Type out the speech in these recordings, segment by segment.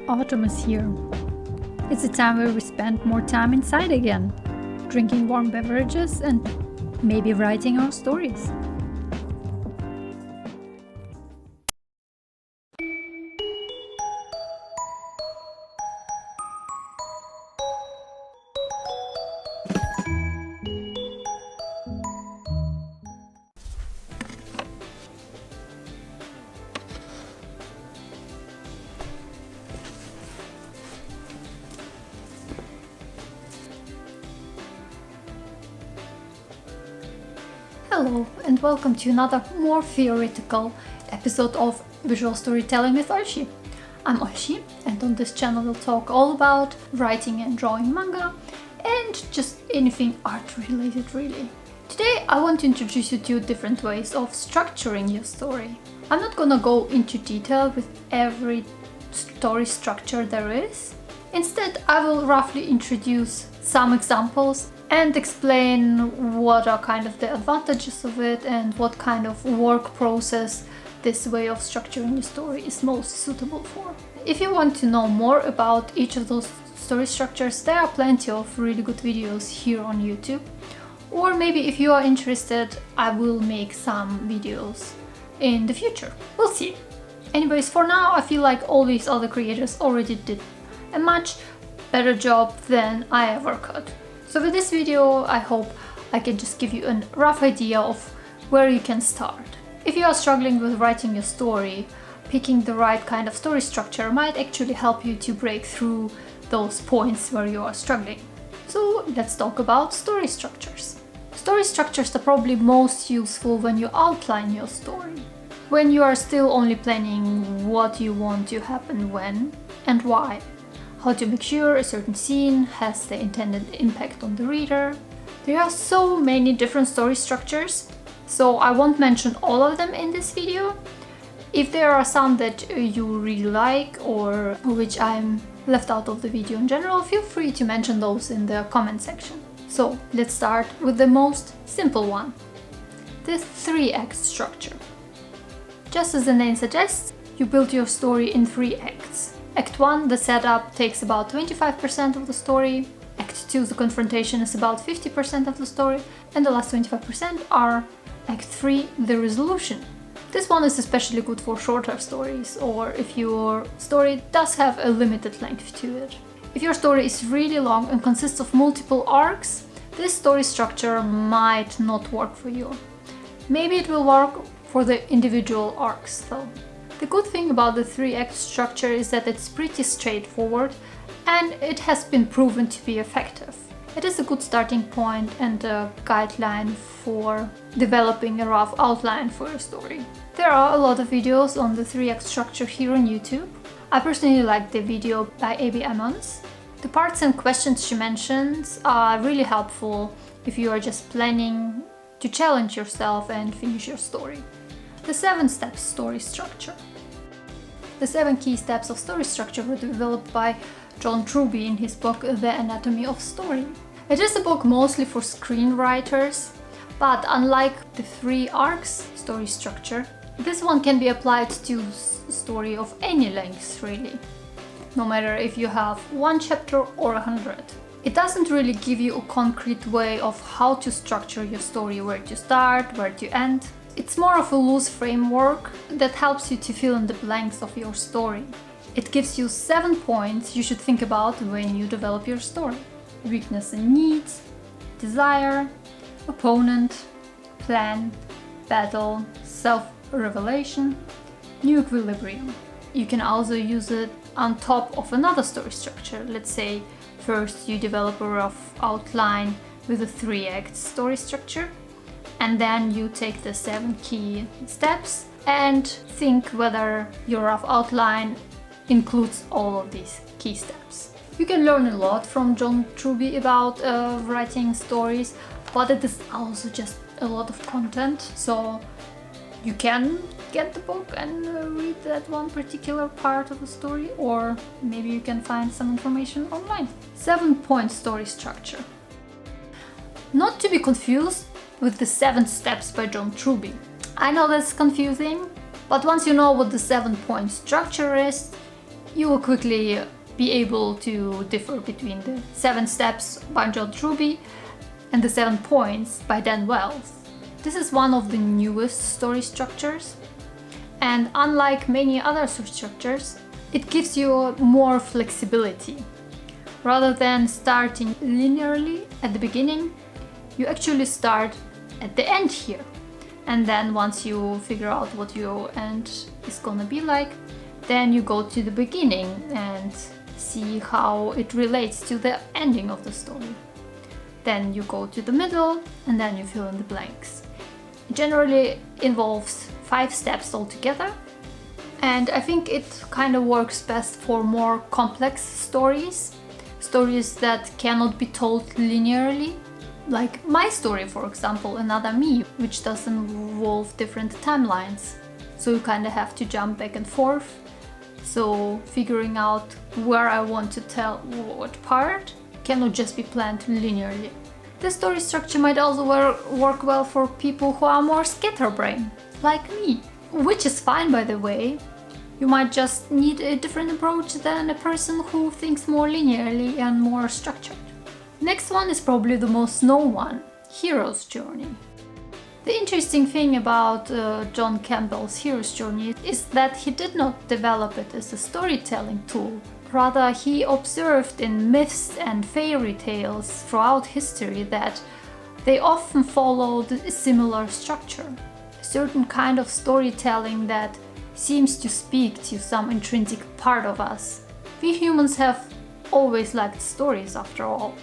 Autumn is here. It's a time where we spend more time inside again, drinking warm beverages and maybe writing our stories. Hello and welcome to another more theoretical episode of Visual Storytelling with Olschi. I'm Olschi and on this channel we'll talk all about writing and drawing manga and just anything art related really. Today I want to introduce you to different ways of structuring your story. I'm not gonna go into detail with every story structure there is. Instead I will roughly introduce some examples and explain what are kind of the advantages of it and what kind of work process this way of structuring your story is most suitable for. If you want to know more about each of those story structures, there are plenty of really good videos here on YouTube. Or maybe if you are interested, I will make some videos in the future. We'll see. Anyways, for now I feel like all these other creators already did a much better job than I ever could. So with this video, I hope I can just give you a rough idea of where you can start. If you are struggling with writing your story, picking the right kind of story structure might actually help you to break through those points where you are struggling. So let's talk about story structures. Story structures are probably most useful when you outline your story, when you are still only planning what you want to happen when and why. How to make sure a certain scene has the intended impact on the reader. There are so many different story structures, so I won't mention all of them in this video. If there are some that you really like or which I'm left out of the video in general, feel free to mention those in the comment section. So let's start with the most simple one, the 3-act structure. Just as the name suggests, you build your story in 3 acts. Act 1, the setup, takes about 25% of the story. Act 2, the confrontation, is about 50% of the story. And the last 25% are Act 3, the resolution. This one is especially good for shorter stories, or if your story does have a limited length to it. If your story is really long and consists of multiple arcs, this story structure might not work for you. Maybe it will work for the individual arcs though. The good thing about the 3-act structure is that it's pretty straightforward and it has been proven to be effective. It is a good starting point and a guideline for developing a rough outline for your story. There are a lot of videos on the 3-act structure here on YouTube. I personally like the video by Harmons. The parts and questions she mentions are really helpful if you are just planning to challenge yourself and finish your story. The 7-step story structure. The 7 key steps of story structure were developed by John Truby in his book The Anatomy of Story. It is a book mostly for screenwriters, but unlike the 3 arcs story structure, this one can be applied to a story of any length really, no matter if you have 1 chapter or 100. It doesn't really give you a concrete way of how to structure your story, where to start, where to end. It's more of a loose framework that helps you to fill in the blanks of your story. It gives you 7 points you should think about when you develop your story. Weakness and needs, desire, opponent, plan, battle, self-revelation, new equilibrium. You can also use it on top of another story structure. Let's say first you develop a rough outline with a 3-act story structure, and then you take the 7 key steps and think whether your rough outline includes all of these key steps. You can learn a lot from John Truby about writing stories, but it is also just a lot of content, so you can get the book and read that one particular part of the story, or maybe you can find some information online. 7-point story structure. Not to be confused with the 7 steps by John Truby. I know that's confusing, but once you know what the 7-point structure is, you will quickly be able to differ between the 7 Steps by John Truby and the 7 Points by Dan Wells. This is one of the newest story structures, and unlike many other story structures, it gives you more flexibility. Rather than starting linearly at the beginning, you actually start at the end here. And then once you figure out what your end is gonna be like, then you go to the beginning and see how it relates to the ending of the story. Then you go to the middle and then you fill in the blanks. It generally involves 5 steps altogether, and I think it kind of works best for more complex stories that cannot be told linearly. Like my story, for example, Another Me, which does involve different timelines. So you kind of have to jump back and forth. So figuring out where I want to tell what part cannot just be planned linearly. This story structure might also work well for people who are more scatterbrained, like me. Which is fine, by the way. You might just need a different approach than a person who thinks more linearly and more structured. Next one is probably the most known one, Hero's Journey. The interesting thing about John Campbell's Hero's Journey is that he did not develop it as a storytelling tool. Rather, he observed in myths and fairy tales throughout history that they often followed a similar structure, a certain kind of storytelling that seems to speak to some intrinsic part of us. We humans have always liked stories, after all.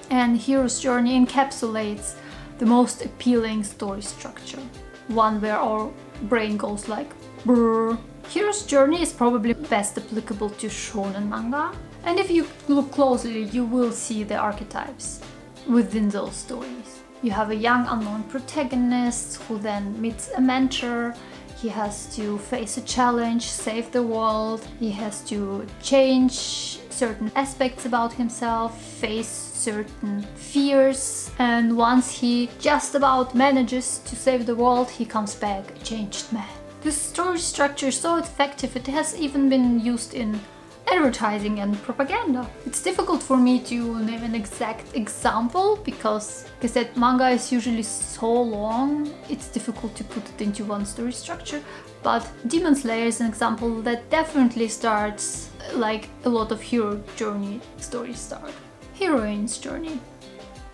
And Hero's Journey encapsulates the most appealing story structure, one where our brain goes like brrr. Hero's Journey is probably best applicable to shonen manga, and if you look closely you will see the archetypes within those stories. You have a young unknown protagonist who then meets a mentor. He has to face a challenge, save the world, he has to change certain aspects about himself, face certain fears, and once he just about manages to save the world, he comes back a changed man. This story structure is so effective it has even been used in advertising and propaganda. It's difficult for me to name an exact example because, like I said, manga is usually so long, it's difficult to put it into one story structure, but Demon Slayer is an example that definitely starts like a lot of Hero Journey stories start. Heroines Journey.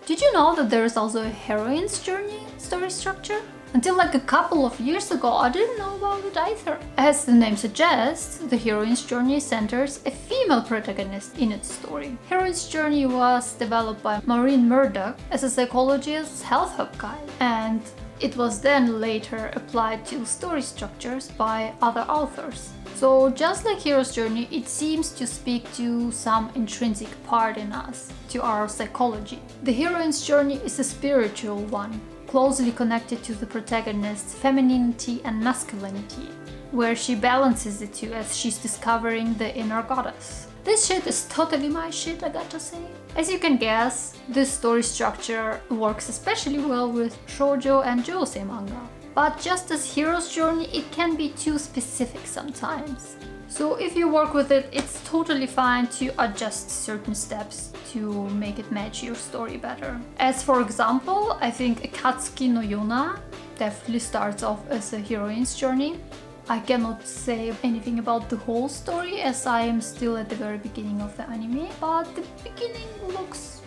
Did you know that there is also a Heroines Journey story structure? Until like a couple of years ago, I didn't know about it either. As the name suggests, the Heroine's Journey centers a female protagonist in its story. Heroine's Journey was developed by Maureen Murdoch as a psychologist's health hub guide, and it was then later applied to story structures by other authors. So just like Hero's Journey, it seems to speak to some intrinsic part in us, to our psychology. The heroine's journey is a spiritual one, closely connected to the protagonist's femininity and masculinity, where she balances the two as she's discovering the inner goddess. This shit is totally my shit, I gotta say. As you can guess, this story structure works especially well with shoujo and josei manga. But just as Hero's Journey, it can be too specific sometimes. So if you work with it, it's totally fine to adjust certain steps to make it match your story better. As for example, I think Akatsuki no Yona definitely starts off as a heroine's journey. I cannot say anything about the whole story as I am still at the very beginning of the anime, but the beginning looks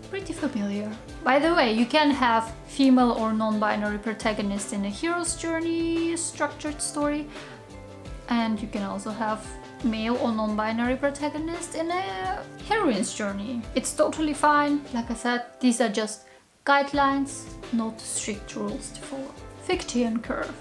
pretty familiar. By the way, you can have female or non-binary protagonists in a hero's journey structured story, and you can also have male or non-binary protagonist in a heroine's journey. It's totally fine. Like I said, these are just guidelines, not strict rules to follow. Fiction curve.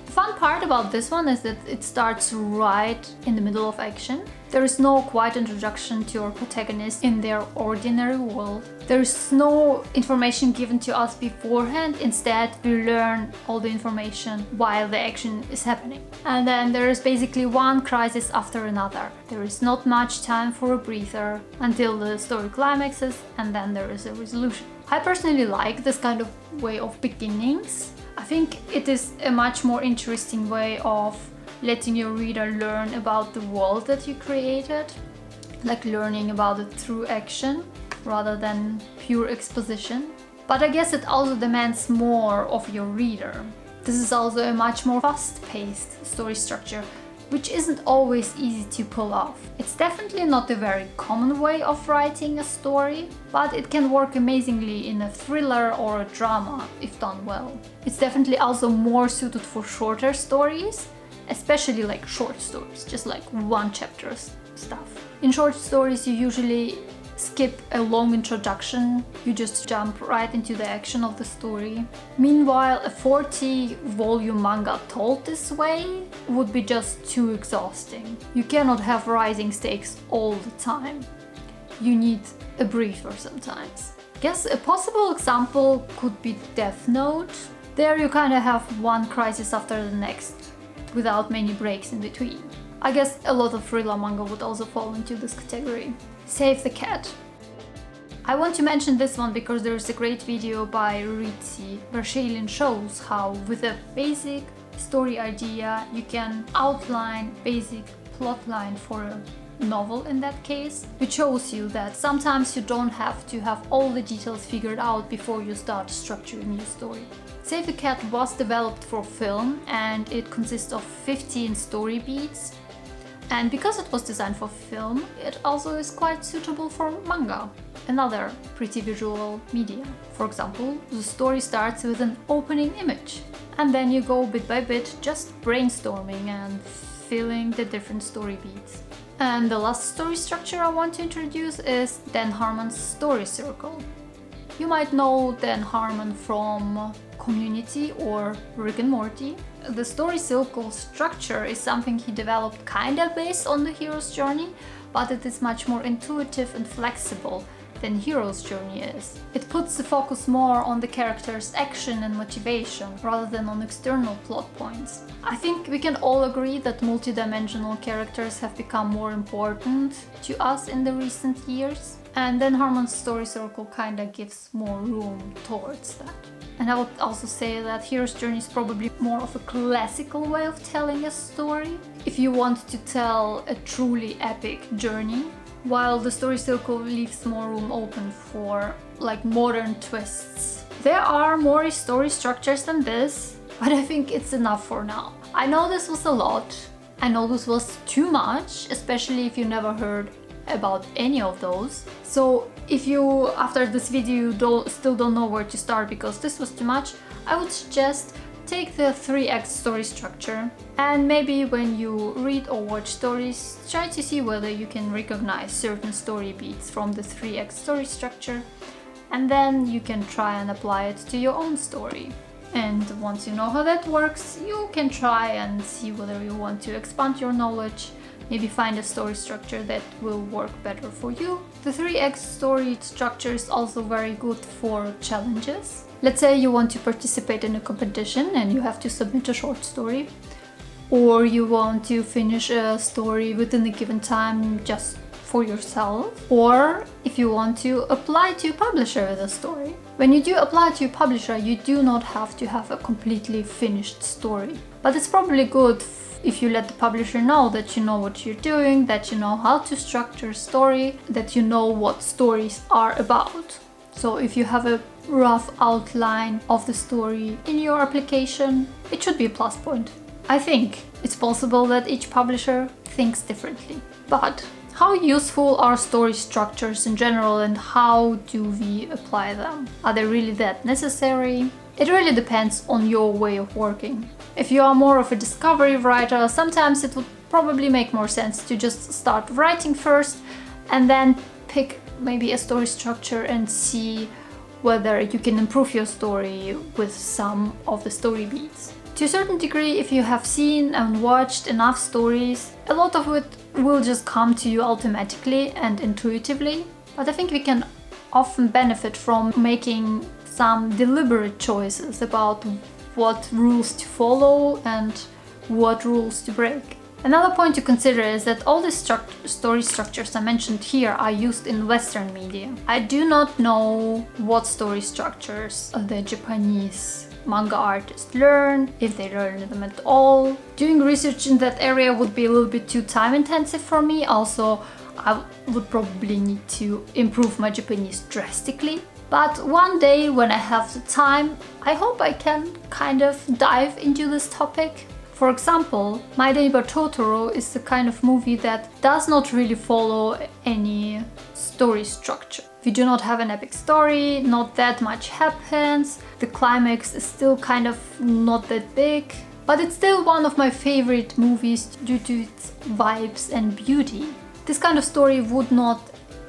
The fun part about this one is that it starts right in the middle of action. There is no quiet introduction to our protagonist in their ordinary world. There is no information given to us beforehand. Instead, we learn all the information while the action is happening. And then there is basically one crisis after another. There is not much time for a breather until the story climaxes, and then there is a resolution. I personally like this kind of way of beginnings. I think it is a much more interesting way of letting your reader learn about the world that you created, like learning about it through action rather than pure exposition. But I guess it also demands more of your reader. This is also a much more fast-paced story structure, which isn't always easy to pull off. It's definitely not a very common way of writing a story, but it can work amazingly in a thriller or a drama if done well. It's definitely also more suited for shorter stories, especially like short stories, just like one chapter stuff. In short stories you usually skip a long introduction, you just jump right into the action of the story. Meanwhile, a 40-volume manga told this way would be just too exhausting. You cannot have rising stakes all the time. You need a breather sometimes. Guess a possible example could be Death Note. There you kind of have one crisis after the next, without many breaks in between. I guess a lot of thriller manga would also fall into this category. Save the Cat. I want to mention this one because there is a great video by Ritzy where Shailin shows how with a basic story idea you can outline basic plotline for a novel in that case, which shows you that sometimes you don't have to have all the details figured out before you start structuring your story. Save the Cat was developed for film and it consists of 15 story beats. And because it was designed for film, it also is quite suitable for manga, another pretty visual medium. For example, the story starts with an opening image, and then you go bit by bit just brainstorming and filling the different story beats. And the last story structure I want to introduce is Dan Harmon's story circle. You might know Dan Harmon from Community or Rick and Morty. The story circle structure is something he developed kinda based on the hero's journey, but it is much more intuitive and flexible than Hero's Journey is. It puts the focus more on the character's action and motivation rather than on external plot points. I think we can all agree that multidimensional characters have become more important to us in the recent years, and then Harmon's story circle kinda gives more room towards that. And I would also say that Hero's Journey is probably more of a classical way of telling a story, if you want to tell a truly epic journey, while the story circle leaves more room open for like modern twists. There are more story structures than this, but I think it's enough for now. I know this was a lot, I know this was too much, especially if you never heard about any of those. So if you, after this video, still don't know where to start because this was too much, I would suggest take the 3x story structure, and maybe when you read or watch stories, try to see whether you can recognize certain story beats from the 3x story structure, and then you can try and apply it to your own story. And once you know how that works, you can try and see whether you want to expand your knowledge, maybe find a story structure that will work better for you. The 3x story structure is also very good for challenges. Let's say you want to participate in a competition and you have to submit a short story, or you want to finish a story within a given time just for yourself, or if you want to apply to a publisher with a story. When you do apply to a publisher, you do not have to have a completely finished story, but it's probably good if you let the publisher know that you know what you're doing, that you know how to structure a story, that you know what stories are about. So if you have a rough outline of the story in your application, it should be a plus point. I think it's possible that each publisher thinks differently. But how useful are story structures in general, and how do we apply them? Are they really that necessary? It really depends on your way of working. If you are more of a discovery writer, sometimes it would probably make more sense to just start writing first and then pick maybe a story structure and see whether you can improve your story with some of the story beats. To a certain degree, if you have seen and watched enough stories, a lot of it will just come to you automatically and intuitively. But I think we can often benefit from making some deliberate choices about what rules to follow and what rules to break. Another point to consider is that all the story structures I mentioned here are used in Western media. I do not know what story structures the Japanese manga artists learn, if they learn them at all. Doing research in that area would be a little bit too time intensive for me. Also, I would probably need to improve my Japanese drastically. But one day when I have the time, I hope I can kind of dive into this topic. For example, My Neighbor Totoro is the kind of movie that does not really follow any story structure. We do not have an epic story, not that much happens, the climax is still kind of not that big, but it's still one of my favorite movies due to its vibes and beauty. This kind of story would not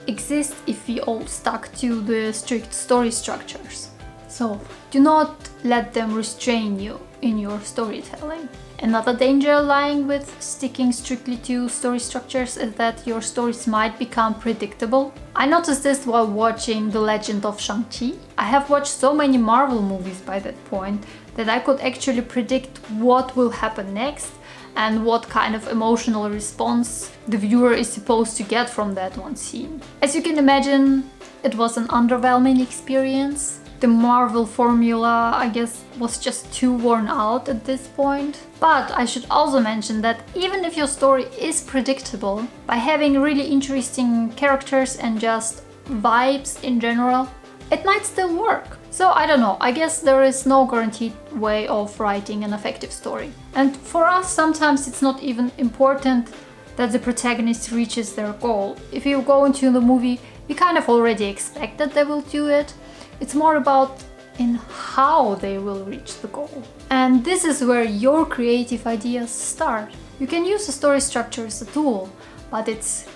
exist if we all stuck to the strict story structures. So do not let them restrain you in your storytelling. Another danger lying with sticking strictly to story structures is that your stories might become predictable. I noticed this while watching The Legend of Shang-Chi. I have watched so many Marvel movies by that point that I could actually predict what will happen next and what kind of emotional response the viewer is supposed to get from that one scene. As you can imagine, it was an underwhelming experience. The Marvel formula, I guess, was just too worn out at this point. But I should also mention that even if your story is predictable, by having really interesting characters and just vibes in general, it might still work. So I don't know, I guess there is no guaranteed way of writing an effective story. And for us, sometimes it's not even important that the protagonist reaches their goal. If you go into the movie, we kind of already expect that they will do it. It's more about in how they will reach the goal. And this is where your creative ideas start. You can use the story structure as a tool, but it's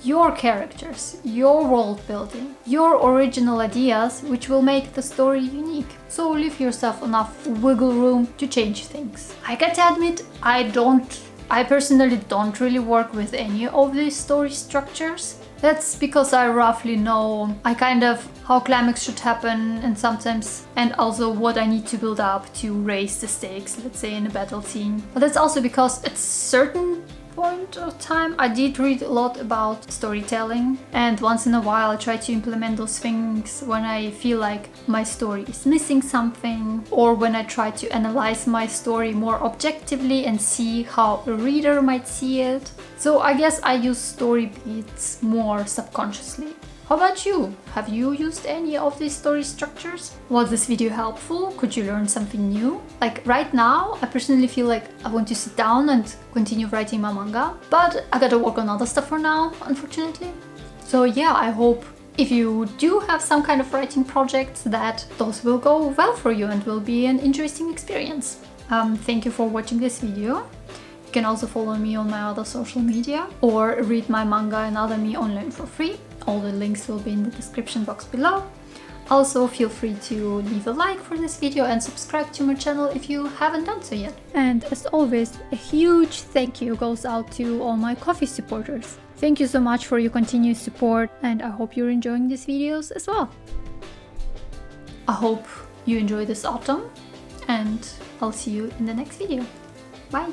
your characters, your world building, your original ideas which will make the story unique. So leave yourself enough wiggle room to change things. I gotta admit, I personally don't really work with any of these story structures. That's because I roughly know how climax should happen and also what I need to build up to raise the stakes, let's say in a battle scene. But that's also because at certain point of time I did read a lot about storytelling, and once in a while I try to implement those things when I feel like my story is missing something, or when I try to analyze my story more objectively and see how a reader might see it. So I guess I use story beats more subconsciously. How about you? Have you used any of these story structures? Was this video helpful? Could you learn something new? Like right now, I personally feel like I want to sit down and continue writing my manga, but I gotta work on other stuff for now, unfortunately. So yeah, I hope if you do have some kind of writing projects that those will go well for you and will be an interesting experience. Thank you for watching this video. You can also follow me on my other social media or read my manga and other me online for free. All the links will be in the description box below. Also, feel free to leave a like for this video and subscribe to my channel if you haven't done so yet. And as always, a huge thank you goes out to all my Ko-fi supporters. Thank you so much for your continued support, and I hope you're enjoying these videos as well. I hope you enjoy this autumn, and I'll see you in the next video. Bye!